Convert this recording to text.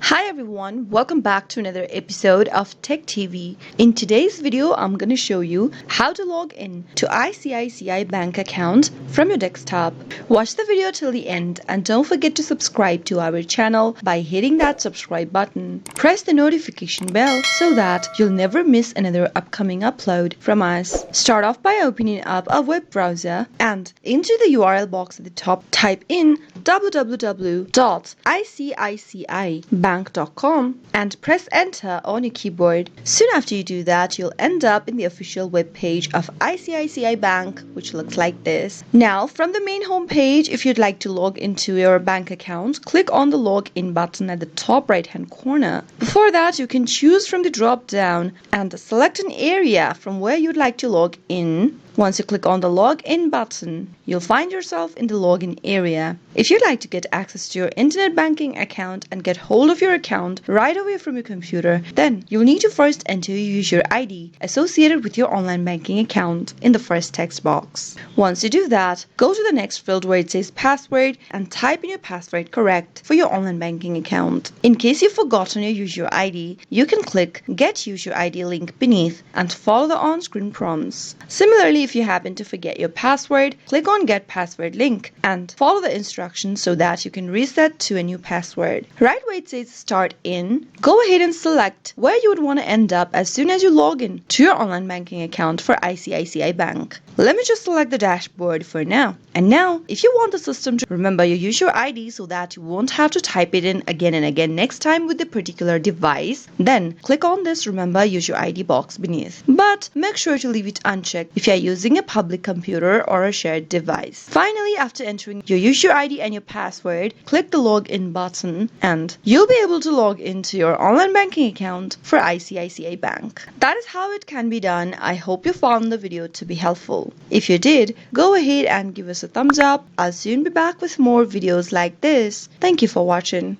Hi everyone, welcome back to another episode of Tech TV. In today's video, I'm going to show you how to log in to ICICI bank account from your desktop. Watch the video till the end and don't forget to subscribe to our channel by hitting that subscribe button. Press the notification bell so that you'll never miss another upcoming upload from us. Start off by opening up a web browser and into the URL box at the top type in www.icicici.bank.com and press enter on your keyboard. Soon after you do that, you'll end up in the official web page of ICICI Bank, which looks like this. Now, from the main home page, if you'd like to log into your bank account, click on the login button at the top right hand corner. Before that, you can choose from the drop down and select an area from where you'd like to log in. Once you click on the login button, you'll find yourself in the login area. If you'd like to get access to your internet banking account and get hold of your account right away from your computer, then you'll need to first enter your user ID associated with your online banking account in the first text box. Once you do that, go to the next field where it says password and type in your password correct for your online banking account. In case you've forgotten your user ID, you can click Get User ID link beneath and follow the on-screen prompts. Similarly, if you happen to forget your password, click on Get Password link and follow the instructions so that you can reset to a new password. Right where it says Start In, go ahead and select where you would want to end up as soon as you log in to your online banking account for ICICI Bank. Let me just select the dashboard for now. And now, if you want the system to remember your user ID so that you won't have to type it in again and again next time with the particular device, then click on this Remember User ID box beneath. But make sure to leave it unchecked if you are using a public computer or a shared device. Finally, after entering your user ID and your password, click the login button and you'll be able to log into your online banking account for ICICI Bank. That is how it can be done. I hope you found the video to be helpful. If you did, go ahead and give us a thumbs up. I'll soon be back with more videos like this. Thank you for watching.